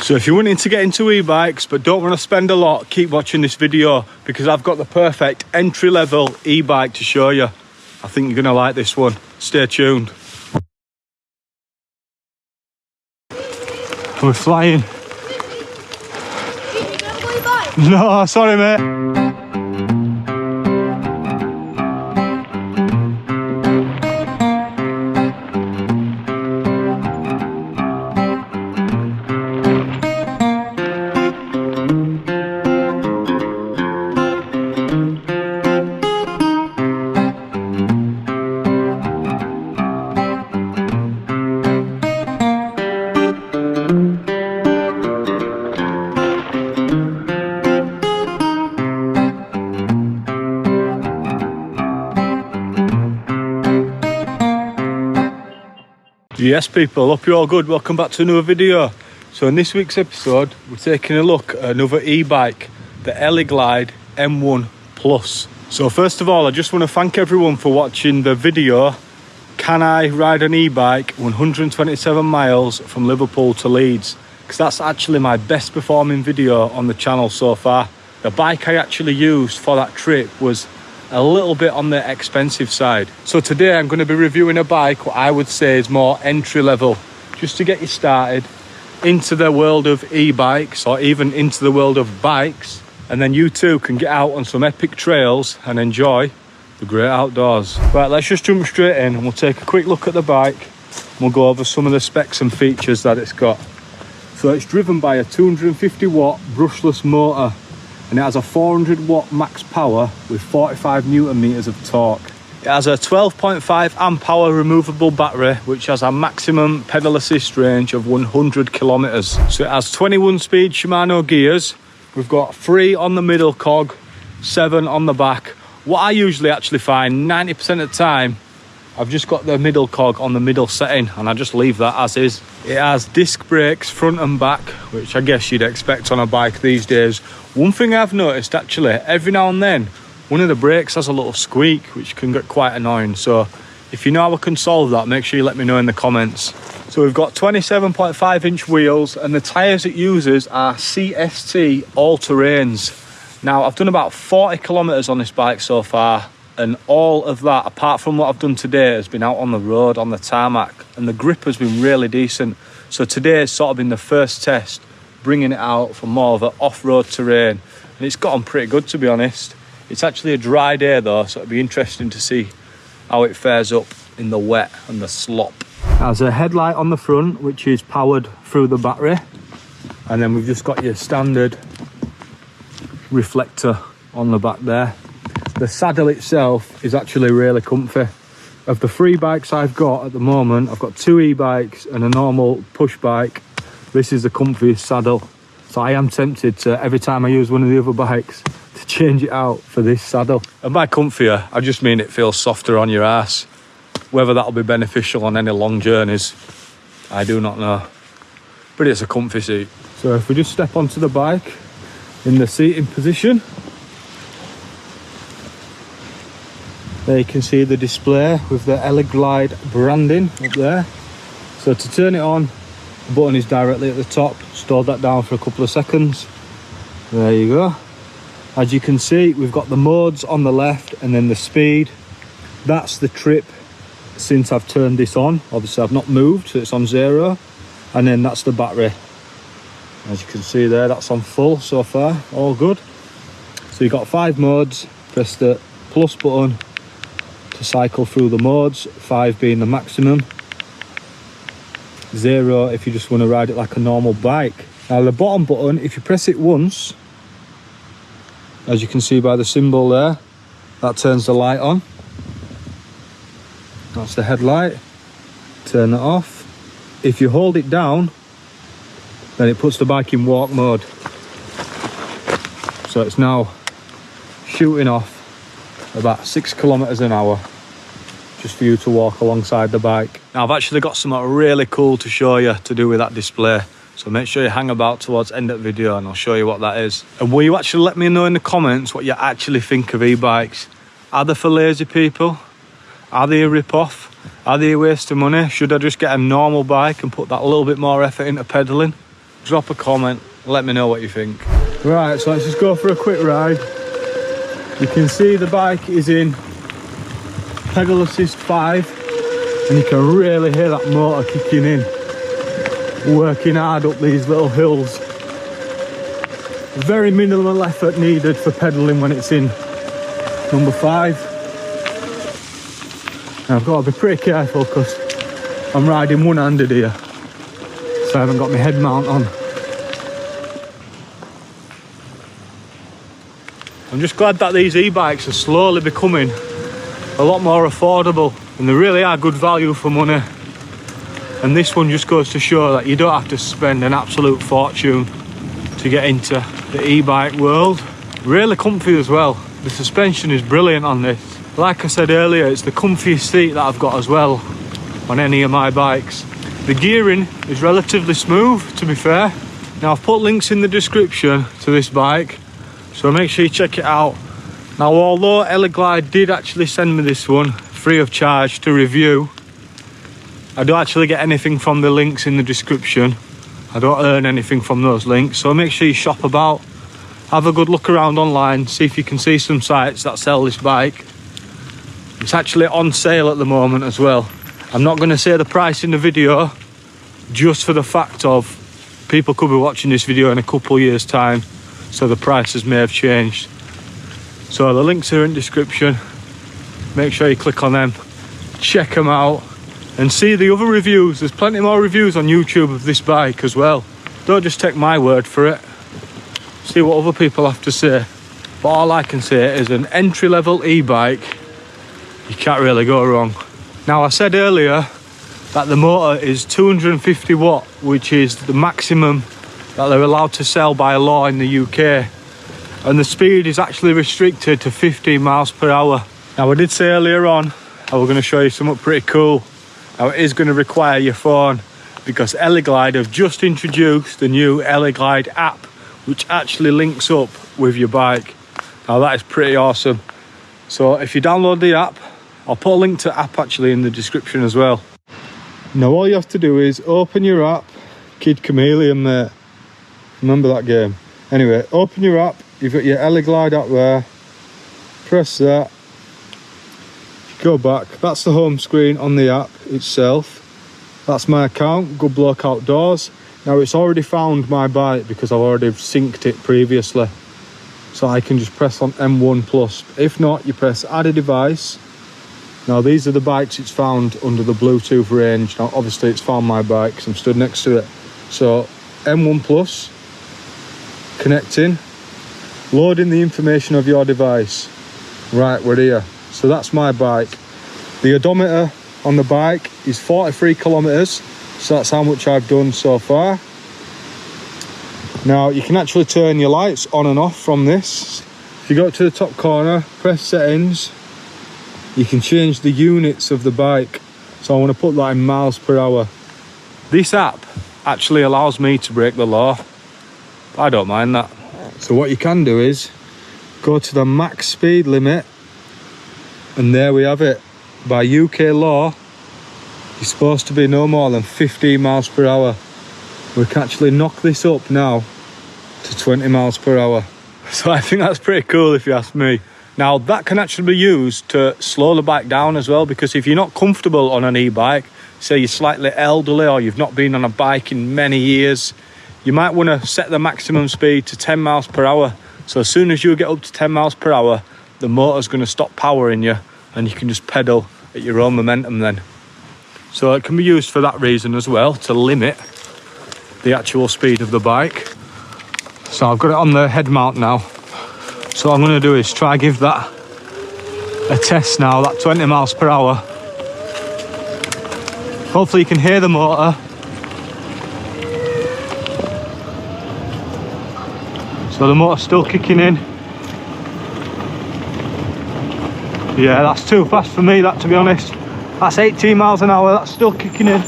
So if you're wanting to get into e-bikes but don't want to spend a lot, keep watching this video because I've got the perfect entry-level e-bike to show you. I think you're going to like this one. Stay tuned. We're flying. No, sorry mate. Yes people, hope you're all good. Welcome back to another video. So in this week's episode we're taking a look at another e-bike, the Eleglide M1 Plus. So first of all I just want to thank everyone for watching the video, Can I Ride an E-Bike 127 miles from Liverpool to Leeds? Because that's actually my best performing video on the channel so far. The bike I actually used for that trip was a little bit on the expensive side. So today I'm going to be reviewing a bike what I would say is more entry level, just to get you started into the world of e-bikes or even into the world of bikes, and then you too can get out on some epic trails and enjoy the great outdoors. Right, let's just jump straight in and we'll take a quick look at the bike and we'll go over some of the specs and features that it's got. So it's driven by a 250 watt brushless motor, and it has a 400 watt max power with 45 newton meters of torque. It has a 12.5 amp hour removable battery which has a maximum pedal assist range of 100 kilometers. So it has 21 speed Shimano gears. We've got 3 on the middle cog, 7 on the back. What I usually actually find 90% of the time, I've just got the middle cog on the middle setting and I just leave that as is. It has disc brakes front and back, which I guess you'd expect on a bike these days. One thing I've noticed actually, every now and then, one of the brakes has a little squeak, which can get quite annoying. So if you know how I can solve that, make sure you let me know in the comments. So we've got 27.5 inch wheels and the tyres it uses are CST all-terrains. Now I've done about 40 kilometers on this bike so far, and all of that, apart from what I've done today, has been out on the road, on the tarmac, and the grip has been really decent. So today has sort of been the first test, bringing it out for more of an off-road terrain, and it's got on pretty good, to be honest. It's actually a dry day though, so it'll be interesting to see how it fares up in the wet and the slop. There's a headlight on the front, which is powered through the battery, and then we've just got your standard reflector on the back there. The saddle itself is actually really comfy. Of the 3 bikes I've got at the moment, I've got 2 e-bikes and a normal push bike. This is the comfiest saddle. So I am tempted to, every time I use one of the other bikes, to change it out for this saddle. And by comfier, I just mean it feels softer on your ass. Whether that'll be beneficial on any long journeys, I do not know. But it's a comfy seat. So if we just step onto the bike in the seating position, there you can see the display with the Eleglide branding up there. So to turn it on, the button is directly at the top. Just hold that down for a couple of seconds. There you go. As you can see, we've got the modes on the left and then the speed. That's the trip since I've turned this on. Obviously I've not moved, so it's on 0. And then that's the battery. As you can see there, that's on full so far, all good. So you've got 5 modes. Press the plus button to cycle through the modes, 5 being the maximum, 0 if you just want to ride it like a normal bike. Now the bottom button, if you press it once, as you can see by the symbol there, that turns the light on. That's the headlight. Turn it off. If you hold it down, then it puts the bike in walk mode. So it's now shooting off about 6 kilometers an hour, just for you to walk alongside the bike. Now I've actually got something really cool to show you to do with that display, so make sure you hang about towards the end of the video and I'll show you what that is. And will you actually let me know in the comments what you actually think of e-bikes? Are they for lazy people? Are they a rip-off? Are they a waste of money? Should I just get a normal bike and put that little bit more effort into pedalling? drop a comment, let me know what you think. Right, so let's just go for a quick ride. You can see the bike is in pedal assist 5, and you can really hear that motor kicking in, working hard up these little hills. Very minimal effort needed for pedaling when it's in number 5. And I've got to be pretty careful because I'm riding one-handed here, so I haven't got my head mount on. I'm just glad that these e-bikes are slowly becoming a lot more affordable, and they really are good value for money. And this one just goes to show that you don't have to spend an absolute fortune to get into the e-bike world. Really comfy as well. The suspension is brilliant on this. Like I said earlier, it's the Comfiest seat that I've got as well on any of my bikes. The gearing is relatively smooth, to be fair. Now I've put links in the description to this bike, so make sure you check it out. Now, although Eleglide did actually send me this one free of charge to review, I don't actually get anything from the links in the description. I don't earn anything from those links, so make sure you shop about, have a good look around online, see if you can see some sites that sell this bike. It's actually on sale at the moment as well. I'm not going to say the price in the video, just for the fact of people could be watching this video in a couple of years' time, so the prices may have changed. So the links are in the description. Make sure you click on them, check them out, and see the other reviews. There's plenty more reviews on YouTube of this bike as well. Don't just take my word for it. See what other people have to say. But all I can say is an entry-level e-bike, you can't really go wrong. Now, I said earlier that the motor is 250 watt, which is the maximum that they're allowed to sell by law in the UK. And the speed is actually restricted to 15 miles per hour. Now, I did say earlier on, I was going to show you something pretty cool. Now, it is going to require your phone, because Eleglide have just introduced the new Eleglide app, which actually links up with your bike. Now, that is pretty awesome. So if you download the app, I'll put a link to the app actually in the description as well. Now, all you have to do is open your app. Kid Chameleon, mate. Remember that game? Anyway, open your app. You've got your Eleglide app there. Press that. Go back. That's the home screen on the app itself. That's my account, Good Bloke Outdoors. Now, it's already found my bike because I've already synced it previously. So I can just press on M1 Plus. If not, you press add a device. Now, these are the bikes it's found under the Bluetooth range. Now, obviously, it's found my bike because I'm stood next to it. So, M1 Plus, connecting, loading the information of your device. Right, we're here. So that's my bike. The odometer on the bike is 43 kilometers. So that's how much I've done so far. Now, you can actually turn your lights on and off from this. If you go to the top corner, press settings, you can change the units of the bike. So I want to put that in miles per hour. This app actually allows me to break the law. I don't mind that. So what you can do is go to the max speed limit, and there we have it. By UK law, you're supposed to be no more than 15 miles per hour. We can actually knock this up now to 20 miles per hour. So I think that's pretty cool if you ask me. Now, that can actually be used to slow the bike down as well, because if you're not comfortable on an e-bike, say you're slightly elderly or you've not been on a bike in many years, you might want to set the maximum speed to 10 miles per hour. So as soon as you get up to 10 miles per hour, the motor's going to stop powering you and you can just pedal at your own momentum then. So it can be used for that reason as well, to limit the actual speed of the bike. So I've got it on the head mount now. So what I'm going to do is try give that a test now, that 20 miles per hour. Hopefully you can hear the motor. So the motor's still kicking in. Yeah, that's too fast for me, that, to be honest. That's 18 miles an hour, that's still kicking in.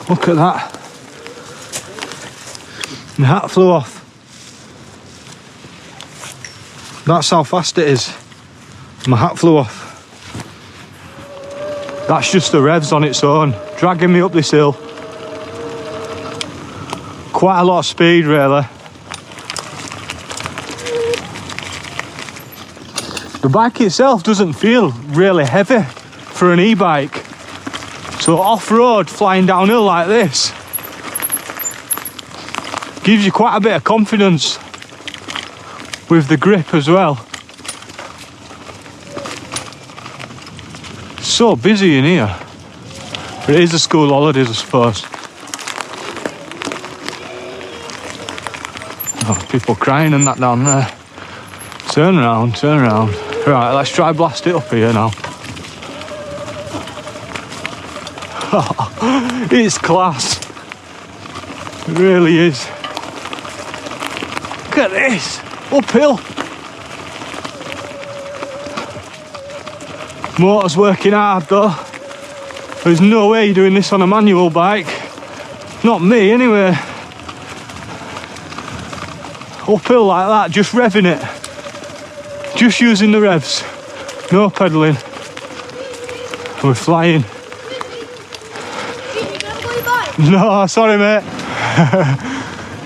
Look at that. My hat flew off. That's how fast it is. My hat flew off. That's just the revs on its own, dragging me up this hill. quite a lot of speed really. The bike itself doesn't feel really heavy for an e-bike. So off-road, flying downhill like this, gives you quite a bit of confidence with the grip as well. It's so busy in here. But it is the school holidays, I suppose. Oh, people crying and that down there. Turn around, turn around. Right, let's try blast it up here now. It's class. It really is. Look at this. Uphill. Motor's working hard though. There's no way you're doing this on a manual bike. Not me anyway. Uphill like that, just revving it. Just using the revs. No pedalling. We're flying. No, sorry mate.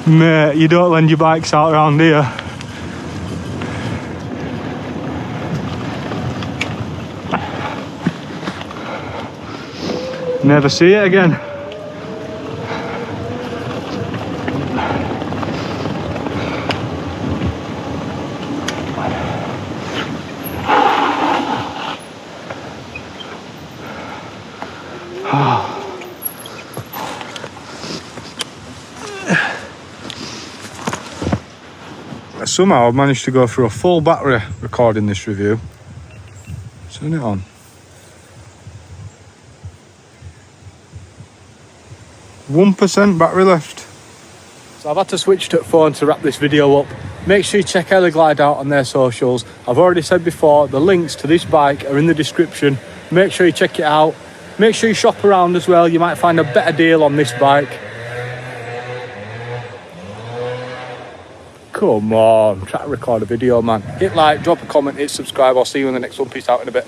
Mate, you don't lend your bikes out around here. Never see it again. Somehow I've managed to go through a full battery recording this review. Turn it on. 1% battery left. So I've had to switch to phone to wrap this video up. Make sure you check Eleglide out on their socials. I've already said before, the links to this bike are in the description. Make sure you check it out. Make sure you shop around as well. You might find a better deal on this bike. Come on, try to record a video, man. Hit like, drop a comment, hit subscribe. I'll see you in the next one. Peace out in a bit.